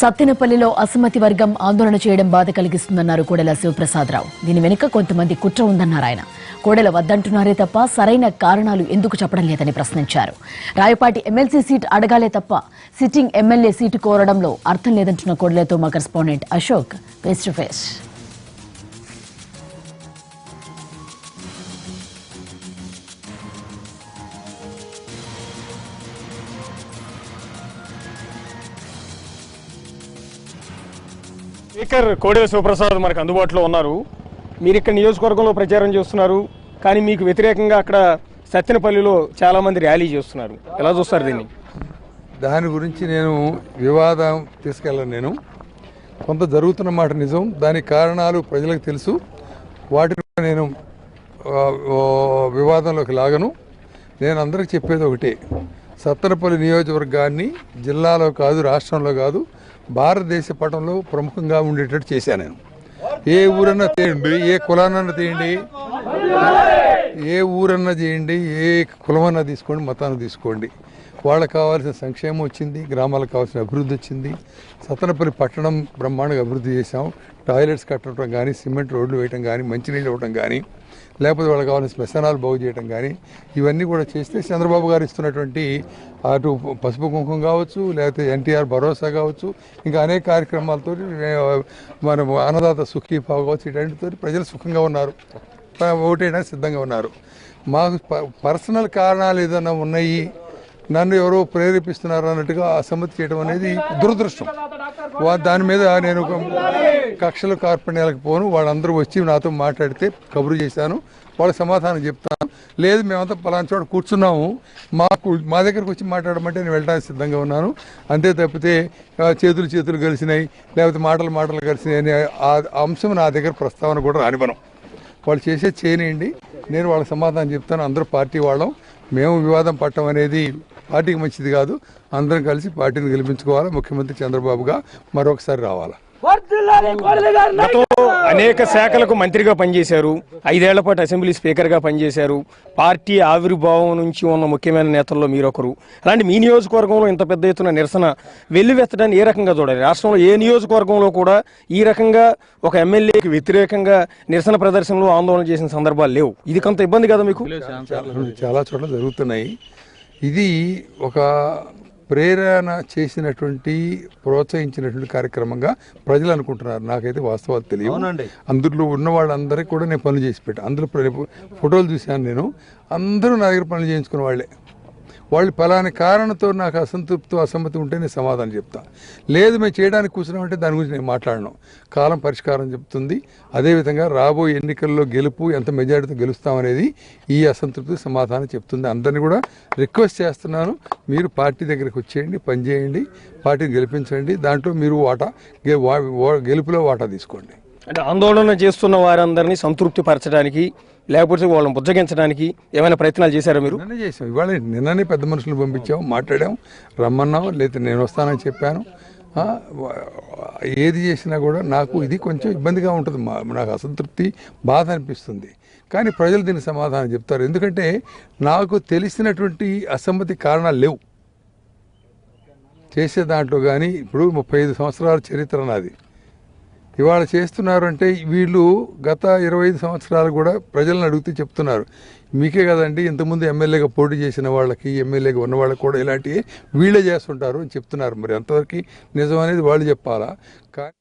సత్తెనపల్లిలో అసమ్మతి వర్గం ఆందోళన చేయడం బాధ కలిగిస్తుందన్నారు కోడెల శివప్రసాదరావు. దీని వెనుక కొంతమంది కుట్ర ఉందన్నారు ఆయన. కోడెల వద్దంటున్నారే తప్ప సరైన కారణాలు ఎందుకు చెప్పడం లేదని ప్రశ్నించారు. రాయపాటి ఎమ్మెల్సీ సీట్ అడగాలే తప్ప సిట్టింగ్ ఎమ్మెల్యే సీటు కోరడంలో అర్థం లేదంటున్న కోడెలతో మా correspondent Ashok face to face. Speaker Kodela Sivaprasad మనకు అందుబాటులో ఉన్నారు. మీరు ఇక్కడ నియోజకవర్గంలో ప్రచారం చేస్తున్నారు, కానీ మీకు వ్యతిరేకంగా అక్కడ సత్తెనపల్లిలో చాలామంది ర్యాలీ చేస్తున్నారు. ఎలా చూస్తారు దీన్ని? దాని గురించి నేను వివాదం తీసుకెళ్ళను. నేను కొంత జరుగుతున్న మాట నిజం, దానికి కారణాలు ప్రజలకు తెలుసు. వాటిని నేను వివాదంలోకి లాగను. నేను అందరికి చెప్పేది ఒకటే, సత్తెనపల్లి నియోజకవర్గాన్ని జిల్లాలో కాదు, రాష్ట్రంలో కాదు, భారతదేశ పటంలో ప్రముఖంగా ఉండేటట్టు చేశాను నేను. ఏ ఊరన్నా తీయండి, ఏ కులానన్నా తీయండి, ఏ ఊరన్నా చేయండి, ఏ కులమన్నా తీసుకోండి, మతాన్ని తీసుకోండి, వాళ్ళకి కావాల్సిన సంక్షేమం వచ్చింది, గ్రామాలకు కావాల్సిన అభివృద్ధి వచ్చింది. సత్తెనపల్లి పట్టణం బ్రహ్మాండంగా అభివృద్ధి చేశాం. టాయిలెట్స్ కట్టడం కానీ, సిమెంట్ రోడ్లు వేయటం కానీ, మంచినీళ్ళు ఇవ్వడం కానీ, లేకపోతే వాళ్ళకి కావాల్సిన శ్మశానాలు బాగు చేయడం కానీ, ఇవన్నీ కూడా చేస్తే చంద్రబాబు గారు ఇస్తున్నటువంటి అటు పసుపు కుంకుమ కావచ్చు, లేకపోతే ఎన్టీఆర్ భరోసా కావచ్చు, ఇంకా అనేక కార్యక్రమాలతో మనం అన్నదాత సుఖీభావ కావచ్చు, ఇలాంటితో ప్రజలు సుఖంగా ఉన్నారు, ఓటేయడానికి సిద్ధంగా ఉన్నారు. మాకు పర్సనల్ కారణాలు ఏదైనా ఉన్నాయి, నన్ను ఎవరో ప్రేరేపిస్తున్నారు అన్నట్టుగా అసమ్మతి చేయడం అనేది దురదృష్టం. దాని మీద నేను కక్షలు కార్పణ్యాలకు పోను. వాళ్ళందరూ వచ్చి నాతో మాట్లాడితే కబురు చేశాను, వాళ్ళకి సమాధానం చెప్తాను. లేదు మేమంతా పలానా చోట కూర్చున్నాము, మా దగ్గరకు వచ్చి మాట్లాడమంటే నేను వెళ్ళడానికి సిద్ధంగా ఉన్నాను. అంతే తప్పితే చేతులు కలిసినాయి, లేకపోతే మాటలు కలిసినాయి అనే ఆ అంశం నా దగ్గర ప్రస్తావన కూడా రానివ్వను. వాళ్ళు చేసేది చేయనియండి, నేను వాళ్ళకి సమాధానం చెప్తాను. అందరూ పార్టీ వాళ్ళం, మేము వివాదం పట్టడం అనేది పార్టీకి మంచిది కాదు. అందరం కలిసి పార్టీని గెలిపించుకోవాలి. ముఖ్యమంత్రి చంద్రబాబుగా మరొకసారి రావాలా. అనేక శాఖలకు మంత్రిగా పనిచేశారు, 5 ఏళ్ల పాటు అసెంబ్లీ స్పీకర్గా పనిచేశారు. పార్టీ ఆవిర్భావం నుంచి ఉన్న ముఖ్యమైన నేతల్లో మీరొకరు. అలాంటి మీ నియోజకవర్గంలో ఇంత పెద్ద ఎత్తున నిరసన వెల్లువెత్తడాన్ని ఏ రకంగా చూడాలి? రాష్ట్రంలో ఏ నియోజకవర్గంలో కూడా ఈ రకంగా ఒక ఎమ్మెల్యేకి వ్యతిరేకంగా నిరసన ప్రదర్శనలు ఆందోళన చేసిన సందర్భాలు లేవు. ఇది కొంత ఇబ్బంది కదా మీకు? చాలా చోట్ల జరుగుతున్నాయి. ఇది ఒక ప్రేరణ చేసినటువంటి, ప్రోత్సహించినటువంటి కార్యక్రమంగా ప్రజలు అనుకుంటున్నారు. నాకైతే వాస్తవాలు తెలియవు. అందులో ఉన్న వాళ్ళందరికీ కూడా నేను పనులు చేసి పెట్టాను. అందులో ఫోటోలు చూశాను నేను. అందరూ నా దగ్గర పనులు చేయించుకున్న వాళ్ళే. వాళ్ళు ఫలాని కారణంతో నాకు అసమ్మతి ఉంటే నేను సమాధానం చెప్తా. లేదు మేము చేయడానికి కూర్చున్నామంటే దాని గురించి నేను మాట్లాడను. కాలం పరిష్కారం చెప్తుంది. అదేవిధంగా రాబోయే ఎన్నికల్లో గెలుపు ఎంత మెజారిటీతో గెలుస్తామనేది ఈ అసంతృప్తి సమాధానం చెప్తుంది. అందరినీ కూడా రిక్వెస్ట్ చేస్తున్నాను, మీరు పార్టీ దగ్గరికి వచ్చేయండి, పనిచేయండి, పార్టీని గెలిపించండి. దాంట్లో మీరు గెలుపులో వాటా తీసుకోండి. అంటే ఆందోళన చేస్తున్న వారందరినీ సంతృప్తి పరచడానికి, లేకపోతే వాళ్ళని బుజ్జగించడానికి ఏమైనా ప్రయత్నాలు చేశారా మీరు? నిన్న చేసాం. ఇవాళ నిన్ననే పెద్ద మనుషులు పంపించాము, మాట్లాడాము, రమ్మన్నాం, లేదా నేను వస్తానని చెప్పాను. ఏది చేసినా కూడా నాకు ఇది కొంచెం ఇబ్బందిగా ఉంటుంది. నాకు అసంతృప్తి, బాధ అనిపిస్తుంది. కానీ ప్రజలు దీనికి సమాధానం చెప్తారు. ఎందుకంటే నాకు తెలిసినటువంటి అసమ్మతి కారణాలు లేవు చేసే దాంట్లో. కానీ ఇప్పుడు 35 సంవత్సరాల చరిత్ర నాది. ఇవాళ చేస్తున్నారు అంటే వీళ్ళు గత 25 సంవత్సరాలు కూడా ప్రజలను అడిగితే చెప్తున్నారు, మీకే కదండి ఇంతకుముందు ఎమ్మెల్యేగా పోటీ చేసిన వాళ్ళకి, ఎమ్మెల్యేగా ఉన్న వాళ్ళకి కూడా ఇలాంటివి వీళ్ళే చేస్తుంటారు అని చెప్తున్నారు. మరి ఎంతవరకు నిజం అనేది వాళ్ళు చెప్పాలా. కానీ